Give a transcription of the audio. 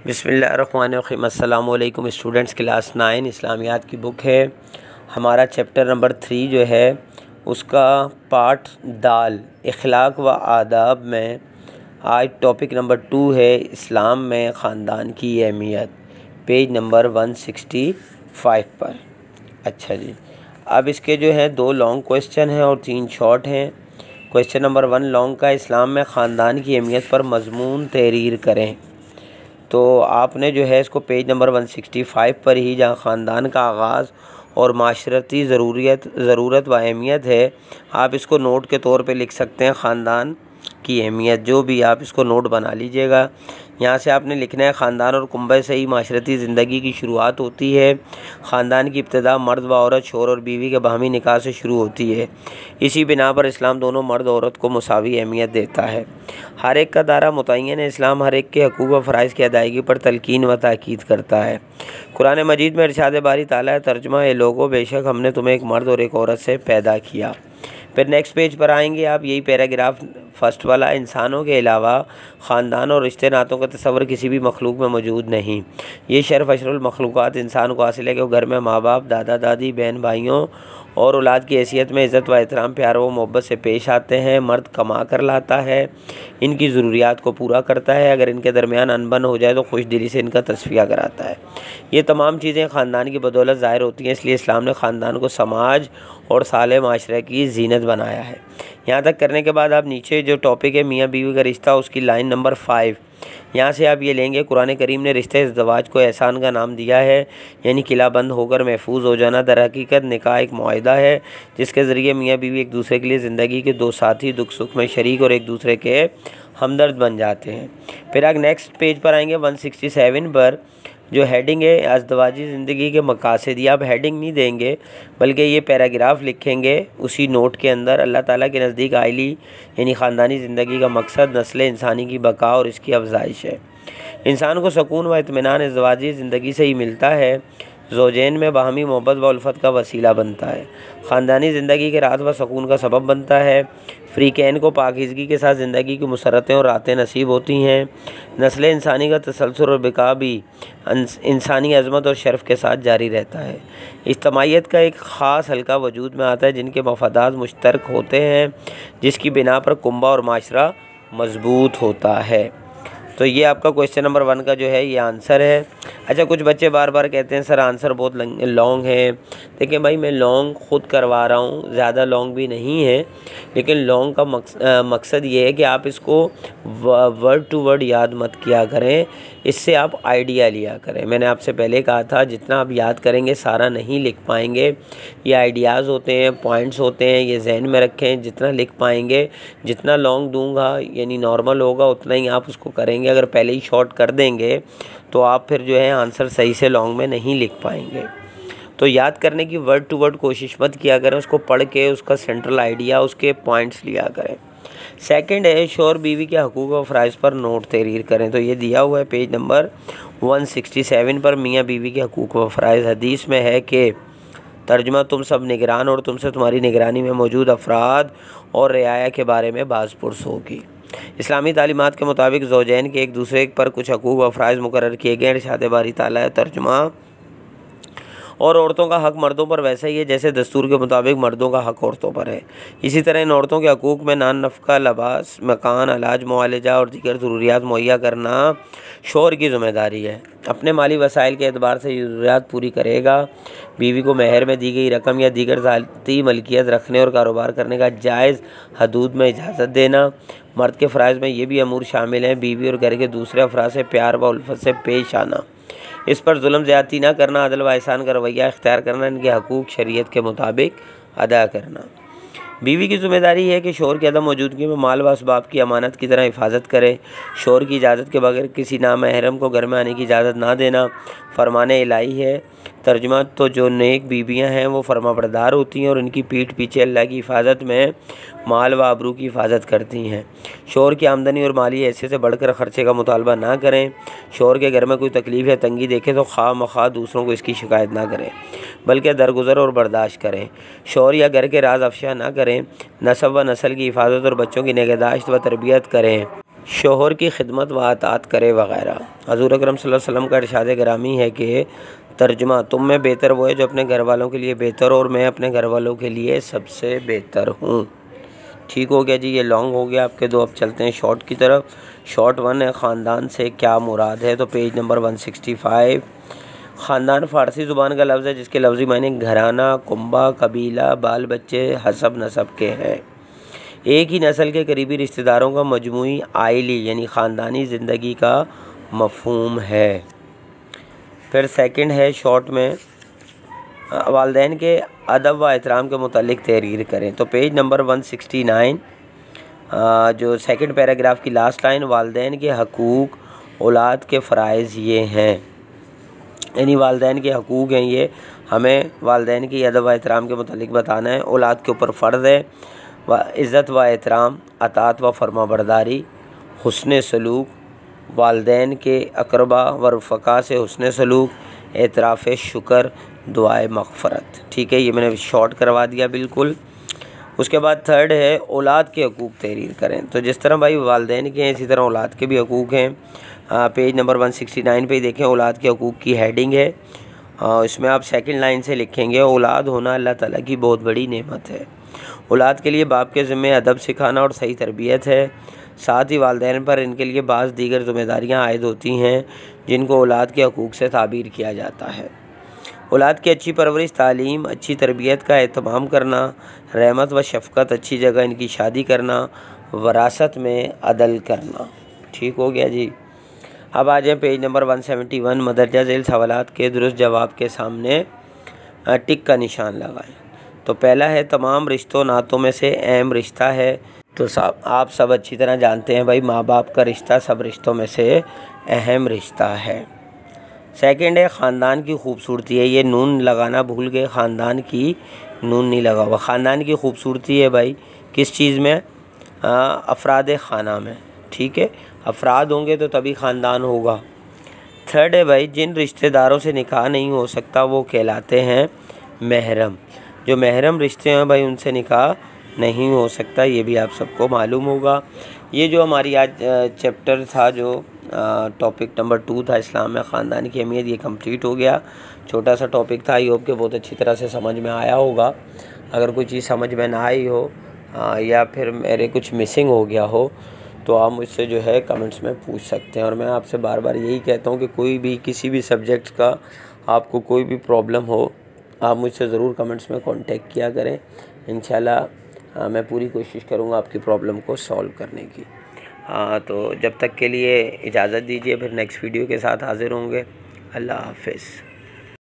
बिस्मिल्लाहिर्रहमानिर्रहीम। अस्सलामु अलैकुम स्टूडेंट्स। क्लास 9 इस्लामियात की बुक है। हमारा चैप्टर नंबर 3 जो है उसका पार्ट दाल इखलाक व आदाब में आज टॉपिक नंबर 2 है इस्लाम में ख़ानदान की अहमियत, पेज नंबर 165 पर। अच्छा जी, अब इसके जो है 2 लॉन्ग क्वेश्चन हैं और 3 शॉर्ट हैं। क्वेश्चन नंबर 1 लॉन्ग का, इस्लाम में ख़ानदान की अहमियत पर मज़मून तहरीर करें। तो आपने जो है इसको पेज नंबर 165 पर ही, जहाँ ख़ानदान का आगाज़ और माशरती ज़रूरत व अहमियत है, आप इसको नोट के तौर पे लिख सकते हैं। ख़ानदान की अहमियत जो भी, आप इसको नोट बना लीजिएगा। यहाँ से आपने लिखना है, ख़ानदान और कुंबे से ही माशरती ज़िंदगी की शुरुआत होती है। ख़ानदान की इब्तिदा मर्द व औरत, शोहर और बीवी के बाहमी निकाह से शुरू होती है। इसी बिना पर इस्लाम दोनों मर्द और औरत को मुसावी अहमियत देता है। हर एक का दायरा मुतय्यन है। इस्लाम हर एक के हकूक़ व फ़राइज़ की अदायगी पर तलकीन व ताकीद करता है। कुरान मजीद में इरशाद बारी ताला तर्जुमा, ए लोगो बेशक हमने तुम्हें एक मर्द और एक औरत से पैदा किया। फिर नेक्स्ट पेज पर आएंगे आप, यही पैराग्राफ फर्स्ट वाला, इंसानों के अलावा ख़ानदान और रिश्ते नातों का तस्वर किसी भी मखलूक में मौजूद नहीं। ये शर्फ़ अशरुल मखलूक़ात इंसान को हासिल है कि वो घर में माँ बाप, दादा दादी, बहन भाइयों और औलाद की हैसियत में इज़्ज़त व एहतराम, प्यार व मोहब्बत से पेश आते हैं। मर्द कमा कर लाता है, इनकी ज़रूरियात को पूरा करता है। अगर इनके दरमियान अनबन हो जाए तो खुश दिली से इनका तस्फिया कराता है। ये तमाम चीज़ें ख़ानदान की बदौलत ज़ाहिर होती हैं। इसलिए इस्लाम ने ख़ानदान को समाज और साले माशरे की जीनत बनाया है। यहाँ तक करने के बाद आप नीचे जो टॉपिक है मियाँ बीवी का रिश्ता, उसकी लाइन नंबर 5, यहाँ से आप ये लेंगे, कुरान करीम ने रिश्ते इज़्दवाज को एहसान का नाम दिया है, यानी किला बंद होकर महफूज हो जाना। दर हकीकत निकाह एक मुआहिदा है जिसके ज़रिए मियाँ बीवी एक दूसरे के लिए ज़िंदगी के 2 साथी, दुख सुख में शरीक और एक दूसरे के हमदर्द बन जाते हैं। फिर आप नेक्स्ट पेज पर आएंगे 167 पर, जो हेडिंग है अज़दवाजी ज़िंदगी के मकासद। आप हेडिंग नहीं देंगे बल्कि ये पैराग्राफ लिखेंगे उसी नोट के अंदर। अल्लाह ताला के नज़दीक आइली यानी ख़ानदानी ज़िंदगी का मकसद नस्ल इंसानी की बका और इसकी अफजाइश है। इंसान को सुकून व इत्मीनान अज़दवाजी ज़िंदगी से ही मिलता है। ज़ौजैन में बाहमी मोहब्बत व उल्फत का वसीला बनता है। ख़ानदानी ज़िंदगी के राहत व सुकून का सबब बनता है। फ़रीक़ैन को पाकीज़गी के साथ ज़िंदगी की मुसरतें और रातें नसीब होती हैं। नस्ल इंसानी का तसलसल और बिका भी इंसानी अज़मत और शर्फ़ के साथ जारी रहता है। इज्तिमाइयत का एक ख़ास हल्का वजूद में आता है जिनके मफादात मुश्तरक होते हैं, जिसकी बिना पर कुंबा और माशरा मज़बूत होता है। तो ये आपका क्वेश्चन नंबर 1 का जो है ये आंसर है। अच्छा, कुछ बच्चे बार बार कहते हैं सर आंसर बहुत लॉन्ग है। देखिए भाई, मैं लॉन्ग ख़ुद करवा रहा हूँ, ज़्यादा लॉन्ग भी नहीं है, लेकिन लॉन्ग का मकसद ये है कि आप इसको वर्ड टू वर्ड याद मत किया करें, इससे आप आइडिया लिया करें। मैंने आपसे पहले कहा था जितना आप याद करेंगे सारा नहीं लिख पाएंगे। ये आइडियाज़ होते हैं, पॉइंट्स होते हैं, ये जहन में रखें। जितना लिख पाएंगे, जितना लॉन्ग दूंगा यानी नॉर्मल होगा उतना ही आप उसको करेंगे। अगर पहले ही शॉर्ट कर देंगे तो आप फिर जो है आंसर सही से लॉन्ग में नहीं लिख पाएंगे। तो याद करने की वर्ड टू वर्ड कोशिश मत किया करें, उसको पढ़ के उसका सेंट्रल आइडिया, उसके पॉइंट्स लिया करें। सेकंड है शोहर बीवी के हकूक़ व फ़राइज़ पर नोट तहरीर करें। तो ये दिया हुआ है पेज नंबर 167 पर, मियाँ बीवी के हकूक़ व फ़राइज़। हदीस में है कि तर्जुमा, तुम सब निगरान और तुमसे तुम्हारी निगरानी में मौजूद अफराद और रियाया के बारे में बाज़पुरस होगी। इस्लामी तालीमात के मुताबिक ज़ौजैन के एक दूसरे पर कुछ हकूक़ व फ़राइज़ मुकर्रर किए गए। इरशाद बारी ताला तर्जुमा, और औरतों का हक़ मर्दों पर वैसा ही है जैसे दस्तूर के मुताबिक मर्दों का हक़ औरतों पर है। इसी तरह इन औरतों के हकूक़ में नान नफ़क़ा, लिबास, मकान, इलाज, मुआलजा और दीगर ज़रूरियात मुहैया करना शौहर की ज़िम्मेदारी है। अपने माली वसाइल के एतबार से ज़रूरियात पूरी करेगा। बीवी को महर में दी गई रकम या दीगर ज़ाती मलकियत रखने और कारोबार करने का जायज़ हदूद में इजाज़त देना। मर्द के फ़राइज़ में ये भी अमूर शामिल हैं, बीवी और घर के दूसरे अफराद से प्यार व उल्फत से पेश आना, इस पर जुल्म ज़्यादती ना करना, अदल व एहसान का रवैया इख्तियार करना, इनके हकूक़ शरीयत के मुताबिक अदा करना। बीवी की ज़िम्मेदारी है कि शौहर की अदम मौजूदगी में माल व असबाब की अमानत की तरह हिफाजत करे। शौहर की इजाज़त के बगैर किसी नामहरम को घर में आने की इजाज़त ना देना फरमाने इलाही है। तर्जुमा, तो जो नेक बीवियां हैं वो फरमाबरदार होती हैं और इनकी पीठ पीछे अल्लाह की हिफाजत में माल व आबरू की हिफाजत करती हैं। शौहर की आमदनी और माली हैसियत से बढ़कर ख़र्चे का मुतालबा ना करें। शौहर के घर में कोई तकलीफ़ या तंगी देखें तो ख़्वाह मख़्वाह दूसरों को इसकी शिकायत ना करें, बल्कि दरगुजर और बर्दाश्त करें। शौहर या घर के राज अफशा ना करें। नसब व नस्ल की हिफाजत और बच्चों की निगहदाश्त व तरबियत करें। शोहर की खिदमत व अतात करे वग़ैरह। हज़ूर अकरम सल्लल्लाहु अलैहि वसल्लम का इरशाद गिरामी है कि तर्जुमा, तुम में बेहतर वो है जो अपने घर वालों के लिए बेहतर हो और मैं अपने घर वालों के लिए सबसे बेहतर हूँ। ठीक हो गया जी, ये लॉन्ग हो गया आपके दो। अब चलते हैं शॉर्ट की तरफ। शॉर्ट 1 है ख़ानदान से क्या मुराद है, तो पेज नंबर 165। ख़ानदान फ़ारसी ज़ुबान का लफ्ज़ है जिसके लफ्ज़ी मायने घराना, कुंबा, कबीला, बाल बच्चे, हसब नसब के हैं। एक ही नस्ल के करीबी रिश्तेदारों का मजमूई आइली यानी ख़ानदानी ज़िंदगी का मफ़हूम है। फिर सेकंड है शॉर्ट में, वालिदैन के अदब व एहतराम के मुतालिक तहरीर करें, तो पेज नंबर 169 जो सेकंड पैराग्राफ की लास्ट लाइन, वालिदैन के हकूक़ औलाद के फ़राइज़ ये हैं, यानी वालिदैन के हकूक़ हैं ये, हमें वालिदैन की अदब व एहतराम के मुतालिक बताना है। औलाद के ऊपर फ़र्ज़ है व इज़्ज़त व एहतराम, अतात व फरमाबरदारी, हुस्न सलूक, वालिदैन के अक़रबा व रफ़क़ा से हुस्न सलूक, एतराफ़ शुक्र, दुआए मग़फ़रत। ठीक है, ये मैंने शॉर्ट करवा दिया बिल्कुल। उसके बाद थर्ड है औलाद के हकूक़ तहरीर करें, तो जिस तरह भाई वालिदैन के हैं इसी तरह औलाद के भी हकूक़ हैं। पेज नंबर 169 पे देखें, औलाद के हकूक़ की हेडिंग है। इसमें आप सेकंड लाइन से लिखेंगे, औलाद होना अल्लाह ताला की बहुत बड़ी नेमत है। औलाद के लिए बाप के ज़िम्मे अदब सिखाना और सही तरबियत है। साथ ही वालिदैन पर इनके लिए बाज़ दीगर ज़िम्मेदारियाँ आयद होती हैं जिनको औलाद के हकूक़ से ताबीर किया जाता है। औलाद की अच्छी परवरिश, तालीम, अच्छी तरबियत का एहतमाम करना, रहमत व शफ़क़त, अच्छी जगह इनकी शादी करना, वरासत में अदल करना। ठीक हो गया जी। अब आ जाए पेज नंबर 171, मदरजा झेल सवालात के दुरुस्त जवाब के सामने टिक का निशान लगाएं। तो पहला है तमाम रिश्तों नातों में से अहम रिश्ता है, तो आप सब अच्छी तरह जानते हैं भाई माँ बाप का रिश्ता सब रिश्तों में से अहम रिश्ता है। सेकंड है ख़ानदान की खूबसूरती है, ये नून लगाना भूल गए, ख़ानदान की नून नहीं लगा हुआ। ख़ानदान की खूबसूरती है भाई किस चीज़ में, अफराद खाना में। ठीक है, अफराद होंगे तो तभी ख़ानदान होगा। थर्ड है भाई जिन रिश्तेदारों से निकाह नहीं हो सकता वो कहलाते हैं महरम, जो महरम रिश्ते हैं भाई उनसे निकाह नहीं हो सकता, ये भी आप सबको मालूम होगा। ये जो हमारी आज चैप्टर था जो टॉपिक नंबर 2 था इस्लाम में ख़ानदान की अहमियत, ये कंप्लीट हो गया। छोटा सा टॉपिक था, आई होप के बहुत अच्छी तरह से समझ में आया होगा। अगर कोई चीज़ समझ में ना आई हो या फिर मेरे कुछ मिसिंग हो गया हो तो आप मुझसे जो है कमेंट्स में पूछ सकते हैं। और मैं आपसे बार बार यही कहता हूँ कि कोई भी किसी भी सब्जेक्ट का आपको कोई भी प्रॉब्लम हो आप मुझसे ज़रूर कमेंट्स में कांटेक्ट किया करें। इंशाल्लाह मैं पूरी कोशिश करूँगा आपकी प्रॉब्लम को सॉल्व करने की। तो जब तक के लिए इजाज़त दीजिए, फिर नेक्स्ट वीडियो के साथ हाज़िर होंगे। अल्लाह हाफ़िज़।